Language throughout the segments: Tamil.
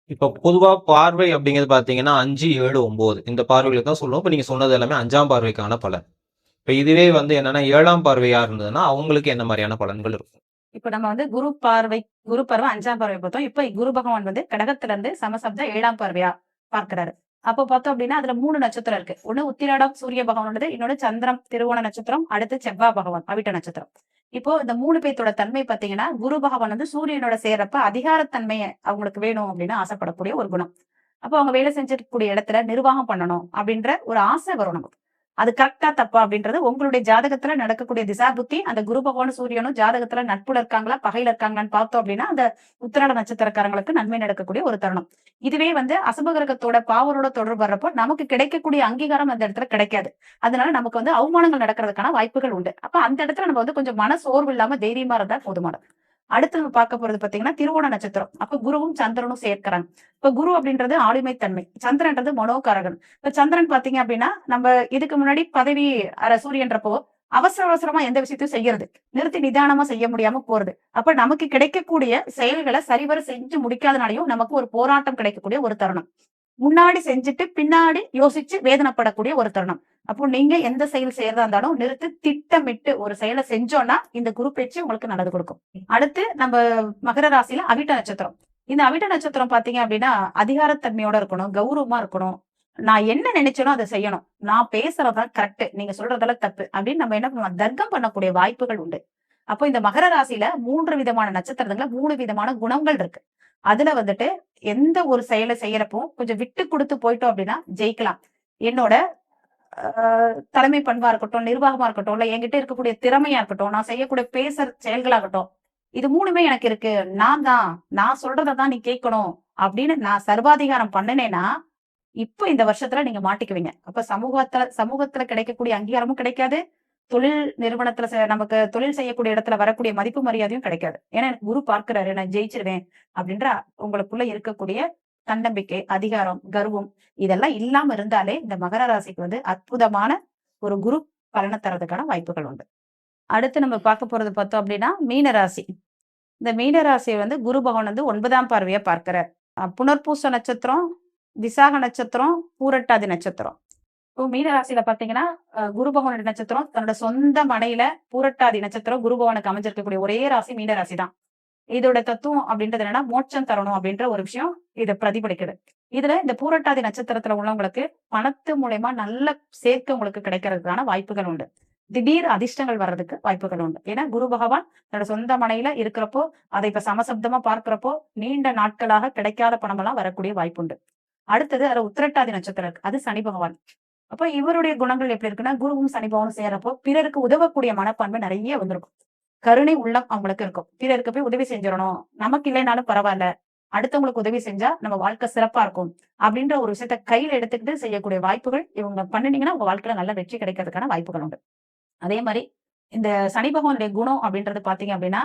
இப்ப பொதுவா பார்வை அப்படிங்கிறது பார்த்தீங்கன்னா 5, 7, 9 இந்த பார்வைகளுக்கு தான் சொல்லுவோம். இப்ப நீங்க சொன்னது எல்லாமே 5ஆம் பார்வைக்கான பலன். இப்ப இதுவே வந்து என்னன்னா 7ஆம் பார்வையா இருந்ததுன்னா, அவங்களுக்கு என்ன மாரியான பலன்கள் இருக்கும்? இப்ப நம்ம வந்து குரு பார்வை 5ஆம் பார்வை பார்த்தோம். இப்ப குரு பகவான் வந்து கடகத்துல இருந்து சமசப்த 7ஆம் பார்வையா பார்க்கிறாரு. அப்போ பார்த்தோம் அப்டின்னா, அதுல 3 நட்சத்திரம் இருக்கு. ஒண்ணு உத்திராடம் சூரிய பகவானோடது, இன்னொன்னு சந்திரம் திருவோண நட்சத்திரம், அடுத்து செவ்வாய் பகவான் அவிட்ட நட்சத்திரம். இப்போ இந்த 3 பேத்தோட தன்மை பார்த்தீங்கன்னா, குரு பகவான் வந்து சூரியனோட சேர்றப்ப அதிகாரத்தன்மைய அவங்களுக்கு வேணும் அப்டின்னு ஆசைப்படக்கூடிய ஒரு குணம். அப்போ அவங்க வேலை செஞ்சிருக்கக்கூடிய இடத்துல நிர்வாகம் பண்ணணும் அப்டின்ற ஒரு ஆசை வரும் நமக்கு. அது கரெக்ட்டா தப்பா அப்படின்றது உங்களுடைய ஜாதகத்துல நடக்கக்கூடிய திசா புத்தி அந்த குரு பகவானும் சூரியனும் ஜாதகத்துல நட்புல இருக்காங்களா பகையில இருக்காங்களான்னு பார்த்தோம் அப்படின்னா அந்த உத்திராட நட்சத்திரக்காரங்களுக்கு நன்மை நடக்கக்கூடிய ஒரு தருணம். இதுவே வந்து அசுபகிரகத்தோட பாவரோட தொடர்பு வர்றப்போ நமக்கு கிடைக்கக்கூடிய அங்கீகாரம் அந்த இடத்துல கிடைக்காது. அதனால நமக்கு வந்து அவமானங்கள் நடக்கிறதுக்கான வாய்ப்புகள் உண்டு. அப்ப அந்த இடத்துல நம்ம வந்து கொஞ்சம் மன சோர்வு இல்லாம தைரியமா இருந்தா போதுமானது. அடுத்து நம்ம பார்க்க போறது பாத்தீங்கன்னா திருவோண நட்சத்திரம். அப்ப குருவும் சந்திரனும் சேர்க்கிறாங்க. இப்ப குரு அப்படின்றது ஆளுமை தன்மை, சந்திரன்றது மனோகாரகன். இப்ப சந்திரன் பாத்தீங்க அப்படின்னா நம்ம இதுக்கு முன்னாடி பதவி சூரியன்றப்போ அவசர அவசரமா எந்த விஷயத்தையும் செய்யறது நிறுத்தி நிதானமா செய்ய முடியாம போறது. அப்ப நமக்கு கிடைக்கக்கூடிய செயல்களை சரிவர செஞ்சு முடிக்காதனாலையும் நமக்கு ஒரு போராட்டம் கிடைக்கக்கூடிய ஒரு தருணம். முன்னாடி செஞ்சுட்டு பின்னாடி யோசிச்சு வேதனைப்படக்கூடிய ஒரு தருணம். அப்போ நீங்க எந்த செயல் செய்யறதா இருந்தாலும் நிறுத்தி திட்டமிட்டு ஒரு செயலை செஞ்சோம்னா இந்த குரு பயிற்சி உங்களுக்கு நல்லது கொடுக்கும். அடுத்து நம்ம மகர ராசியில அவிட்ட நட்சத்திரம். இந்த அவிட்ட நட்சத்திரம் பாத்தீங்க அப்படின்னா அதிகாரத்தன்மையோட இருக்கணும், கௌரவமா இருக்கணும். நான் என்ன நினைச்சேனோ அதை செய்யணும். நான் பேசுறதுதான் கரெக்ட், நீங்க சொல்றதெல்லாம் தப்பு அப்படின்னு நம்ம என்ன பண்ணுவோம், தர்க்கம் பண்ணக்கூடிய வாய்ப்புகள் உண்டு. அப்போ இந்த மகர ராசியில 3 விதமான நட்சத்திரத்துல 3 விதமான குணங்கள் இருக்கு. அதுல வந்துட்டு எந்த ஒரு செயலை செய்யறப்போ கொஞ்சம் விட்டு கொடுத்து போயிட்டோம் அப்படின்னா ஜெயிக்கலாம். என்னோட தலைமை பண்பா இருக்கட்டும், நிர்வாகமா இருக்கட்டும், இல்ல என்கிட்ட இருக்கக்கூடிய திறமையா இருக்கட்டும், நான் செய்யக்கூடிய பேசுற செயல்களாகட்டும், இது 3மே எனக்கு இருக்கு. நான் சொல்றத தான் நீ கேட்கணும் அப்படின்னு நான் சர்வாதிகாரம் பண்ணுனேன்னா, இப்ப இந்த வருஷத்துல நீங்க மாட்டிக்குவீங்க. அப்ப சமூகத்துல கிடைக்கக்கூடிய அங்கீகாரமும் கிடைக்காது. தொழில் நிறுவனத்துல நமக்கு தொழில் செய்யக்கூடிய இடத்துல வரக்கூடிய மதிப்பு மரியாதையும் கிடைக்காது. ஏன்னா எனக்கு குரு பார்க்கிறாரு, நான் ஜெயிச்சிருவேன் அப்படின்ற உங்களுக்குள்ள இருக்கக்கூடிய தன்னம்பிக்கை, அதிகாரம், கர்வம் இதெல்லாம் இல்லாம இருந்தாலே இந்த மகர ராசிக்கு வந்து அற்புதமான ஒரு குரு பலன தர்றதுக்கான வாய்ப்புகள் உண்டு. அடுத்து நம்ம பார்க்க போறது பார்த்தோம் அப்படின்னா மீன ராசி. இந்த மீன ராசியை வந்து குரு பகவான் வந்து 9ஆம் பார்வையா பார்க்கிறார். புனர்பூச நட்சத்திரம், விசாக நட்சத்திரம், பூரட்டாதி நட்சத்திரம். இப்போ மீன ராசியில பாத்தீங்கன்னா குரு பகவானுடைய நட்சத்திரம் தன்னோட சொந்த மனையில பூரட்டாதி நட்சத்திரம் குரு பகவானுக்கு அமைஞ்சிருக்கக்கூடிய ஒரே ராசி மீன ராசி தான். இதோட தத்துவம் அப்படின்றது என்னன்னா மோட்சம் தரணும் அப்படின்ற ஒரு விஷயம் இதை பிரதிபலிக்குது. இதுல இந்த பூரட்டாதி நட்சத்திரத்துல உள்ளவங்களுக்கு பணத்து மூலியமா நல்ல சேர்க்கை உங்களுக்கு கிடைக்கிறதுக்கான வாய்ப்புகள் உண்டு. திடீர் அதிர்ஷ்டங்கள் வர்றதுக்கு வாய்ப்புகள் உண்டு. ஏன்னா குரு பகவான் தன்னோட சொந்த மனையில இருக்கிறப்போ அதை இப்ப சமசப்தமா பார்க்கிறப்போ நீண்ட நாட்களாக கிடைக்காத பணம் எல்லாம் வரக்கூடிய வாய்ப்பு உண்டு. அடுத்தது அதுல உத்திரட்டாதி நட்சத்திரம் இருக்கு, அது சனி பகவான். அப்ப இவருடைய குணங்கள் எப்படி இருக்குன்னா குருவும் சனி பகவானும் சேரப்போ பிறருக்கு உதவக்கூடிய மனப்பான்மை நிறைய வந்திருக்கும். கருணை உள்ளம் அவங்களுக்கு இருக்கும். பிறருக்கு போய் உதவி செஞ்சிடணும், நமக்கு இல்லைனாலும் பரவாயில்ல, அடுத்தவங்களுக்கு உதவி செஞ்சா நம்ம வாழ்க்கை சிறப்பா இருக்கும் அப்படின்ற ஒரு விஷயத்த கையில எடுத்துக்கிட்டு செய்யக்கூடிய வாய்ப்புகள் இவங்க பண்ணினீங்கன்னா உங்க வாழ்க்கையில நல்ல வெற்றி கிடைக்கிறதுக்கான வாய்ப்புகள் உண்டு. அதே மாதிரி இந்த சனி பகவானுடைய குணம் அப்படின்றது பாத்தீங்க அப்படின்னா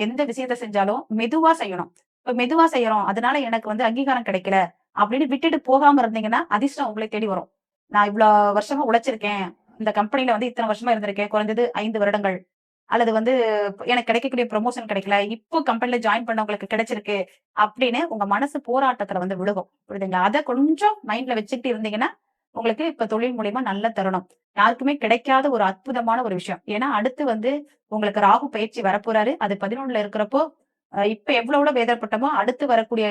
எந்த விஷயத்த செஞ்சாலும் மெதுவா செய்யணும். இப்ப மெதுவா செய்யறோம் அதனால எனக்கு வந்து அங்கீகாரம் கிடைக்கல அப்படின்னு விட்டுட்டு போகாம இருந்தீங்கன்னா அதிர்ஷ்டம் உங்களை தேடி வரும். நான் இவ்வளவு வருஷமா உழைச்சிருக்கேன், இந்த கம்பெனில வந்து இத்தனை வருஷமா இருந்திருக்கேன், குறைஞ்சது 5 வருடங்கள், அல்லது வந்து எனக்கு கிடைக்கக்கூடிய ப்ரமோஷன் கிடைக்கல, இப்போ கம்பெனில ஜாயின் பண்ணவங்களுக்கு கிடைச்சிருக்கு அப்படின்னு உங்க மனசு போராட்டத்துல வந்து விழுகும். புரியுதுங்களா? அத கொஞ்சம் மைண்ட்ல வச்சுக்கிட்டு இருந்தீங்கன்னா உங்களுக்கு இப்ப தொழில் மூலியமா நல்ல தருணம். யாருக்குமே கிடைக்காத ஒரு அற்புதமான ஒரு விஷயம். ஏன்னா அடுத்து வந்து உங்களுக்கு ராகு பயிற்சி வரப்போறாரு. அது 11ல இருக்கிறப்போ, இப்ப எவ்வளோ வேதனைப்பட்டோமோ அடுத்து வரக்கூடிய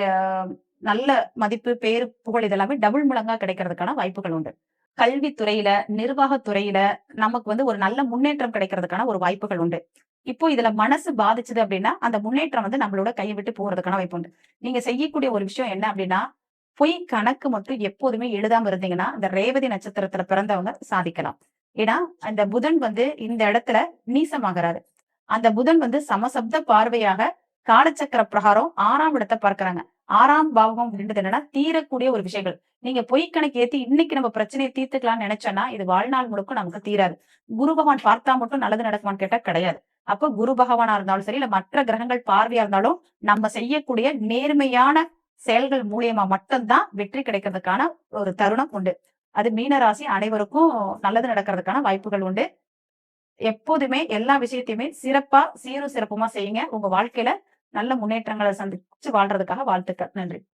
நல்ல மதிப்பு, பேரு, புகழ் இதெல்லாமே டபுள் மடங்கா கிடைக்கிறதுக்கான வாய்ப்புகள் உண்டு. கல்வித்துறையில, நிர்வாகத் துறையில நமக்கு வந்து ஒரு நல்ல முன்னேற்றம் கிடைக்கிறதுக்கான ஒரு வாய்ப்புகள் உண்டு. இப்போ இதுல மனசு பாதிச்சது அப்படின்னா, அந்த முன்னேற்றம் வந்து நம்மளோட கைய விட்டு போறதுக்கான வாய்ப்பு உண்டு. நீங்க செய்யக்கூடிய ஒரு விஷயம் என்ன அப்படின்னா, பொய் கணக்கு மட்டும் எப்போதுமே எழுதாம இருந்தீங்கன்னா, இந்த ரேவதி நட்சத்திரத்துல பிறந்தவங்க சாதிக்கலாம். ஏன்னா, அந்த புதன் வந்து இந்த இடத்துல நீசமாகுறாரு. அந்த புதன் வந்து சமசப்த பார்வையாக காலச்சக்கர பிரகாரம் 6ஆம் இடத்த பார்க்கிறாங்க. 6ஆம் பாவகம் அப்படின்றது என்னன்னா, தீரக்கூடிய ஒரு விஷயங்கள். நீங்க பொய் கணக்கு ஏத்தி இன்னைக்கு நம்ம பிரச்சனைய தீர்த்துக்கலாம்னு நினைச்சோம்னா, இது வாழ்நாள் முழுக்க நமக்கு தீராது. குரு பகவான் பார்த்தா மட்டும் நல்லது நடக்குமான்னு கேட்டா கிடையாது. அப்ப குரு பகவானா இருந்தாலும் சரி, இல்ல மற்ற கிரகங்கள் பார்வையா இருந்தாலும், நம்ம செய்யக்கூடிய நேர்மையான செயல்கள் மூலியமா மட்டும் தான் வெற்றி கிடைக்கிறதுக்கான ஒரு தருணம் உண்டு. அது மீன ராசி அனைவருக்கும் நல்லது நடக்கிறதுக்கான வாய்ப்புகள் உண்டு. எப்போதுமே எல்லா விஷயத்தையுமே சிறப்பா, சீரும் சிறப்புமா செய்யுங்க. உங்க வாழ்க்கையில நல்ல முன்னேற்றங்களை சந்திச்சு வாழ்றதுக்காக வாழ்த்துக்கள். நன்றி.